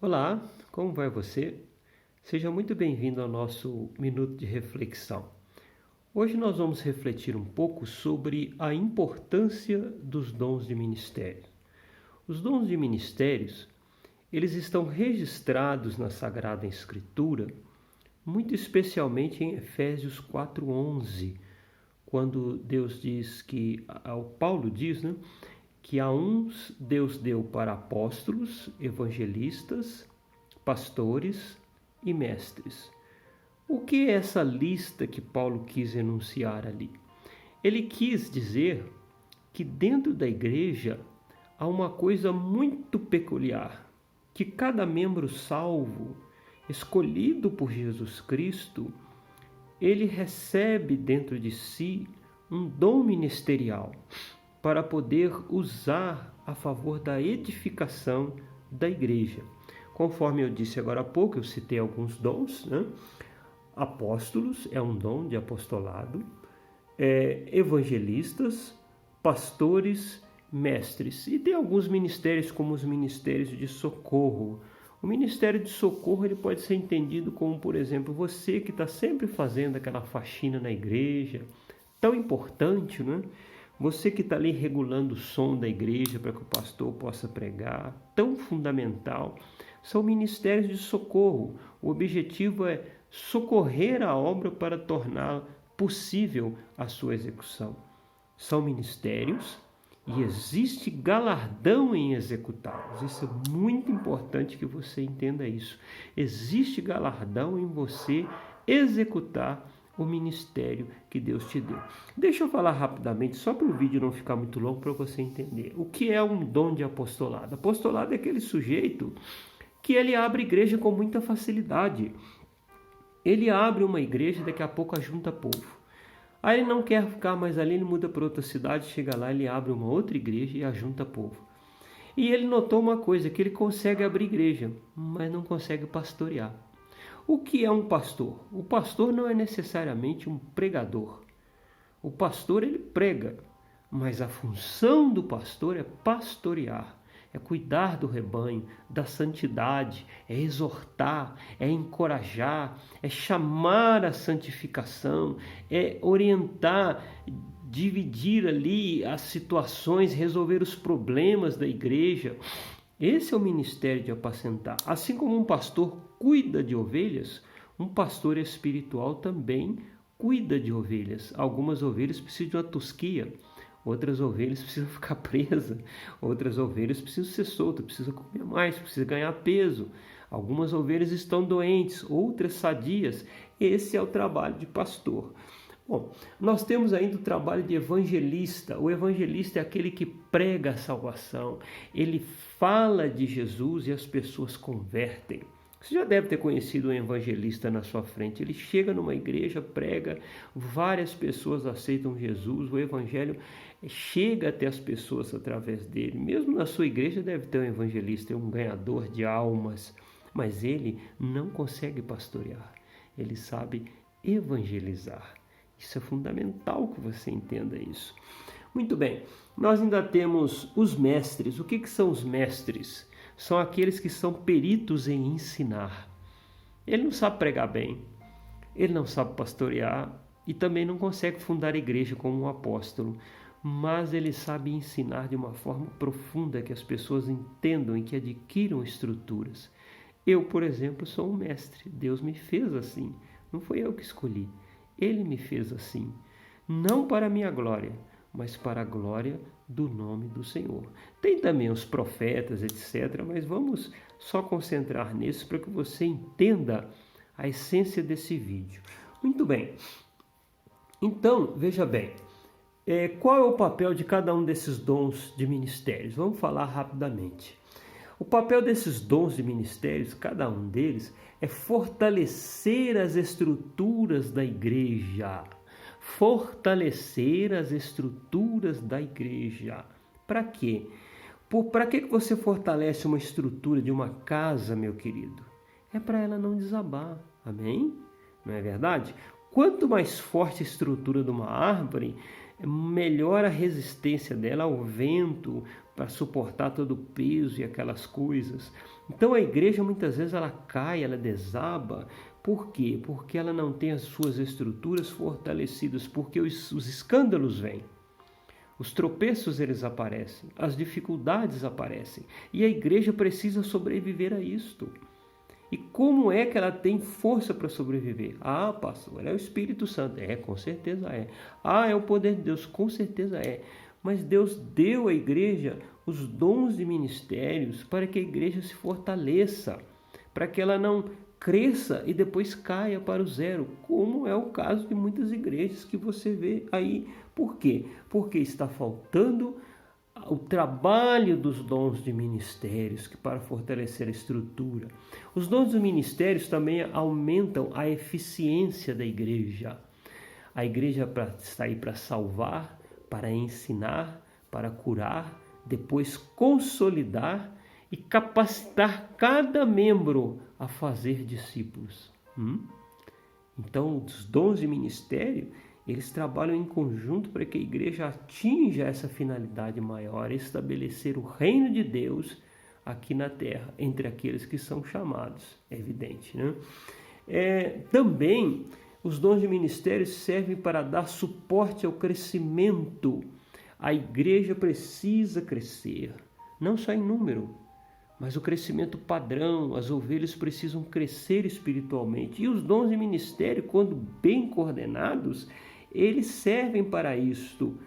Olá, como vai você? Seja muito bem-vindo ao nosso Minuto de Reflexão. Hoje nós vamos refletir um pouco sobre a importância dos dons de ministério. Os dons de ministérios, eles estão registrados na Sagrada Escritura, muito especialmente em Efésios 4:11, quando Deus diz Paulo diz, que a uns Deus deu para apóstolos, evangelistas, pastores e mestres. O que é essa lista que Paulo quis enunciar ali? Ele quis dizer que dentro da igreja há uma coisa muito peculiar, que cada membro salvo, escolhido por Jesus Cristo, ele recebe dentro de si um dom ministerial para poder usar a favor da edificação da igreja. Conforme eu disse agora há pouco, eu citei alguns dons, Apóstolos é um dom de apostolado, evangelistas, pastores, mestres. E tem alguns ministérios, como os ministérios de socorro. O ministério de socorro ele pode ser entendido como, por exemplo, você que está sempre fazendo aquela faxina na igreja, tão importante, Você que está ali regulando o som da igreja para que o pastor possa pregar, tão fundamental, são ministérios de socorro. O objetivo é socorrer a obra para tornar possível a sua execução. São ministérios e existe galardão em executá-los. Isso é muito importante que você entenda isso. Existe galardão em você executar o ministério que Deus te deu. Deixa eu falar rapidamente, só para o vídeo não ficar muito longo, para você entender. O que é um dom de apostolado? Apostolado é aquele sujeito que ele abre igreja com muita facilidade. Ele abre uma igreja e daqui a pouco ajunta povo. Aí ele não quer ficar mais ali, ele muda para outra cidade, chega lá, ele abre uma outra igreja e ajunta povo. E ele notou uma coisa, que ele consegue abrir igreja, mas não consegue pastorear. O que é um pastor? O pastor não é necessariamente um pregador. O pastor ele prega, mas a função do pastor é pastorear, é cuidar do rebanho, da santidade, é exortar, é encorajar, é chamar a santificação, é orientar, dividir ali as situações, resolver os problemas da igreja. Esse é o ministério de apacentar. Assim como um pastor cuida de ovelhas, um pastor espiritual também cuida de ovelhas. Algumas ovelhas precisam de uma tosquia, outras ovelhas precisam ficar presas, outras ovelhas precisam ser soltas, precisam comer mais, precisam ganhar peso. Algumas ovelhas estão doentes, outras sadias. Esse é o trabalho de pastor. Bom, nós temos ainda o trabalho de evangelista. O evangelista é aquele que prega a salvação. Ele fala de Jesus e as pessoas convertem. Você já deve ter conhecido um evangelista na sua frente. Ele chega numa igreja, prega, várias pessoas aceitam Jesus. O evangelho chega até as pessoas através dele. Mesmo na sua igreja deve ter um evangelista, um ganhador de almas. Mas ele não consegue pastorear. Ele sabe evangelizar. Isso é fundamental que você entenda isso. Muito bem, nós ainda temos os mestres. O que são os mestres? São aqueles que são peritos em ensinar. Ele não sabe pregar bem, ele não sabe pastorear e também não consegue fundar igreja como um apóstolo, mas ele sabe ensinar de uma forma profunda que as pessoas entendam e que adquiram estruturas. Eu, por exemplo, sou um mestre. Deus me fez assim. Não foi eu que escolhi. Ele me fez assim, não para a minha glória, mas para a glória do nome do Senhor. Tem também os profetas, etc., mas vamos só concentrar nisso para que você entenda a essência desse vídeo. Muito bem. Então, veja bem, qual é o papel de cada um desses dons de ministérios? Vamos falar rapidamente. O papel desses dons de ministérios, cada um deles, é fortalecer as estruturas da igreja. Fortalecer as estruturas da igreja. Para quê? Para que você fortalece uma estrutura de uma casa, meu querido? É para ela não desabar. Amém? Não é verdade? Quanto mais forte a estrutura de uma árvore, melhora a resistência dela ao vento, para suportar todo o peso e aquelas coisas. Então a igreja muitas vezes ela cai, ela desaba. Por quê? Porque ela não tem as suas estruturas fortalecidas, porque os escândalos vêm. Os tropeços eles aparecem, as dificuldades aparecem, e a igreja precisa sobreviver a isto. E como é que ela tem força para sobreviver? Ah, pastor, é o Espírito Santo. É, com certeza é. Ah, é o poder de Deus. Com certeza é. Mas Deus deu à igreja os dons de ministérios para que a igreja se fortaleça, para que ela não cresça e depois caia para o zero, como é o caso de muitas igrejas que você vê aí. Por quê? Porque está faltando o trabalho dos dons de ministérios para fortalecer a estrutura. Os dons de ministérios também aumentam a eficiência da igreja. A igreja está aí para salvar, para ensinar, para curar, depois consolidar e capacitar cada membro a fazer discípulos. Então, os dons de ministério, eles trabalham em conjunto para que a igreja atinja essa finalidade maior, estabelecer o reino de Deus aqui na terra, entre aqueles que são chamados, é evidente, né? Também, os dons de ministério servem para dar suporte ao crescimento. A igreja precisa crescer, não só em número, mas o crescimento padrão. As ovelhas precisam crescer espiritualmente. E os dons de ministério, quando bem coordenados, eles servem para isto.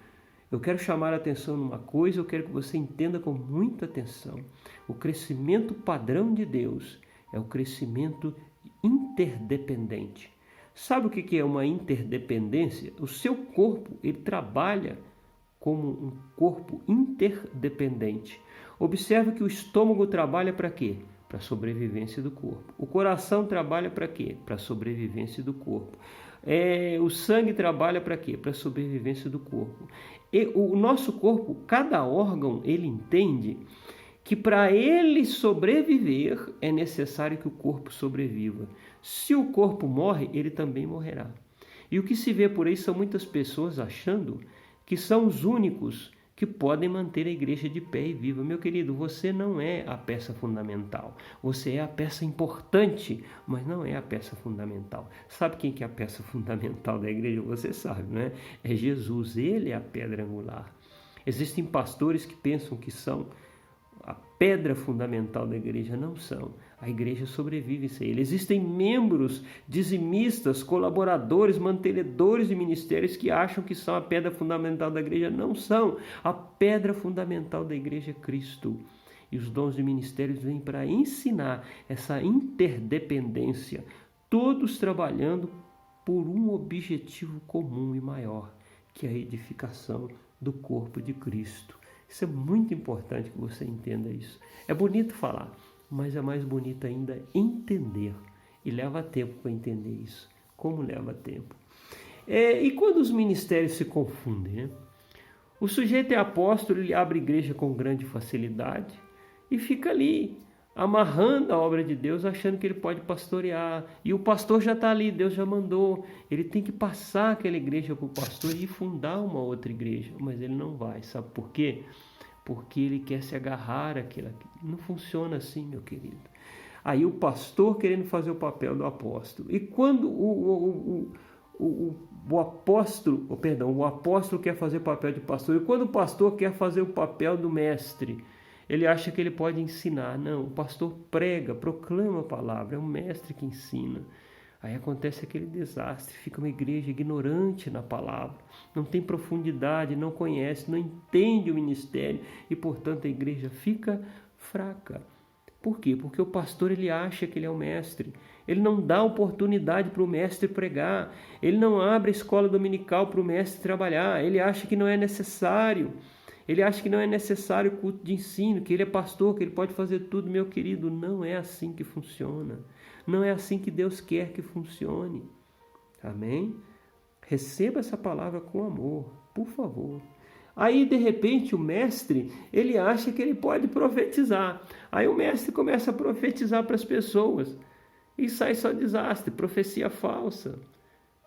Eu quero chamar a atenção numa coisa, eu quero que você entenda com muita atenção. O crescimento padrão de Deus é o crescimento interdependente. Sabe o que é uma interdependência? O seu corpo, ele trabalha como um corpo interdependente. Observe que o estômago trabalha para quê? Para a sobrevivência do corpo. O coração trabalha para quê? Para a sobrevivência do corpo. O sangue trabalha para quê? Para a sobrevivência do corpo. E o nosso corpo, cada órgão, ele entende que para ele sobreviver é necessário que o corpo sobreviva. Se o corpo morre, ele também morrerá. E o que se vê por aí são muitas pessoas achando que são os únicos que podem manter a igreja de pé e viva. Meu querido, você não é a peça fundamental. Você é a peça importante, mas não é a peça fundamental. Sabe quem que é a peça fundamental da igreja? Você sabe, não é? É Jesus, ele é a pedra angular. Existem pastores que pensam que são a pedra fundamental da igreja. Não são. A igreja sobrevive sem ele. Existem membros, dizimistas, colaboradores, mantenedores de ministérios que acham que são a pedra fundamental da igreja. Não são. A pedra fundamental da igreja é Cristo. E os dons de ministérios vêm para ensinar essa interdependência, todos trabalhando por um objetivo comum e maior, que é a edificação do corpo de Cristo. Isso é muito importante que você entenda isso. É bonito falar, mas é mais bonito ainda entender. E leva tempo para entender isso. Como leva tempo? E quando os ministérios se confundem, né? O sujeito é apóstolo, ele abre igreja com grande facilidade e fica ali, amarrando a obra de Deus, achando que ele pode pastorear. E o pastor já está ali, Deus já mandou. Ele tem que passar aquela igreja para o pastor e fundar uma outra igreja. Mas ele não vai, sabe por quê? Porque ele quer se agarrar àquilo. Não funciona assim, meu querido. Aí o pastor querendo fazer o papel do apóstolo. E quando o apóstolo quer fazer o papel de pastor, e quando o pastor quer fazer o papel do mestre, ele acha que ele pode ensinar. Não, o pastor prega, proclama a palavra, é o mestre que ensina. Aí acontece aquele desastre, fica uma igreja ignorante na palavra, não tem profundidade, não conhece, não entende o ministério e, portanto, a igreja fica fraca. Por quê? Porque o pastor ele acha que ele é o mestre, ele não dá oportunidade para o mestre pregar, ele não abre a escola dominical para o mestre trabalhar, ele acha que não é necessário. Ele acha que não é necessário culto de ensino, que ele é pastor, que ele pode fazer tudo. Meu querido, não é assim que funciona. Não é assim que Deus quer que funcione. Amém? Receba essa palavra com amor, por favor. Aí, de repente, o mestre, ele acha que ele pode profetizar. Aí o mestre começa a profetizar para as pessoas. E sai só desastre, profecia falsa.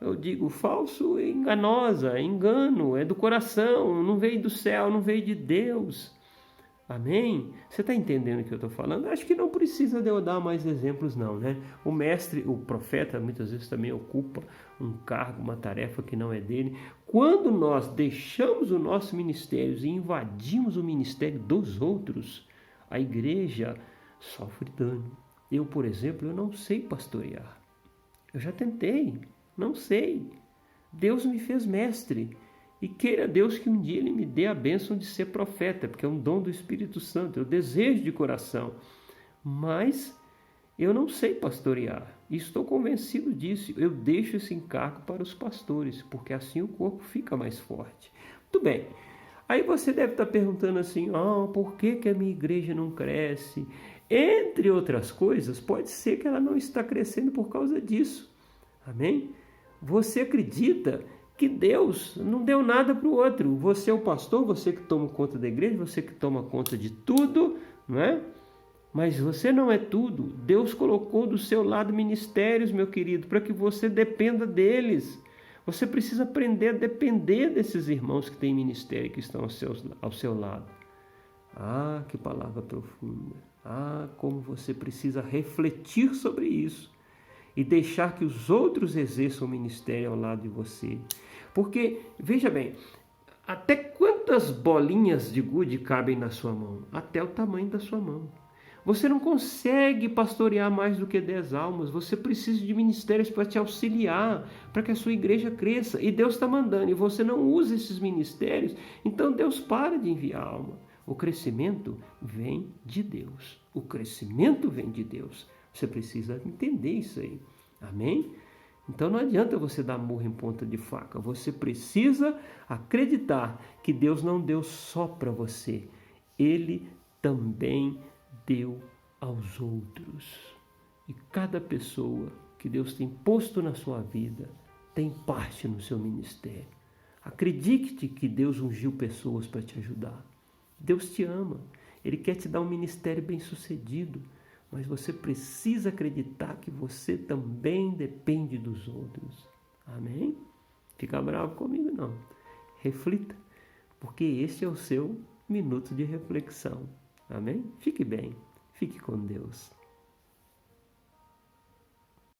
Eu digo falso, enganosa, engano, é do coração, não veio do céu, não veio de Deus. Amém? Você está entendendo o que eu estou falando? Acho que não precisa de eu dar mais exemplos não, né? O mestre, o profeta, muitas vezes também ocupa um cargo, uma tarefa que não é dele. Quando nós deixamos o nosso ministério e invadimos o ministério dos outros, a igreja sofre dano. Eu, por exemplo, eu não sei pastorear. Eu já tentei, não sei. Deus me fez mestre. E queira Deus que um dia Ele me dê a bênção de ser profeta, porque é um dom do Espírito Santo, eu desejo de coração. Mas eu não sei pastorear, e estou convencido disso. Eu deixo esse encargo para os pastores, porque assim o corpo fica mais forte. Muito bem, aí você deve estar perguntando assim, por que a minha igreja não cresce? Entre outras coisas, pode ser que ela não está crescendo por causa disso. Amém? Você acredita que Deus não deu nada para o outro? Você é o pastor, você que toma conta da igreja, você que toma conta de tudo, não é? Mas você não é tudo. Deus colocou do seu lado ministérios, meu querido, para que você dependa deles. Você precisa aprender a depender desses irmãos que têm ministério, que estão ao seu lado. Ah, que palavra profunda. Ah, como você precisa refletir sobre isso e deixar que os outros exerçam o ministério ao lado de você. Porque, veja bem, até quantas bolinhas de gude cabem na sua mão? Até o tamanho da sua mão. Você não consegue pastorear mais do que 10 almas. Você precisa de ministérios para te auxiliar, para que a sua igreja cresça. E Deus está mandando, e você não usa esses ministérios, então Deus para de enviar alma. O crescimento vem de Deus. O crescimento vem de Deus. Você precisa entender isso aí. Amém? Então não adianta você dar murro em ponta de faca. Você precisa acreditar que Deus não deu só para você. Ele também deu aos outros. E cada pessoa que Deus tem posto na sua vida tem parte no seu ministério. Acredite que Deus ungiu pessoas para te ajudar. Deus te ama. Ele quer te dar um ministério bem-sucedido. Mas você precisa acreditar que você também depende dos outros. Amém? Fica bravo comigo não. Reflita, porque esse é o seu minuto de reflexão. Amém? Fique bem. Fique com Deus.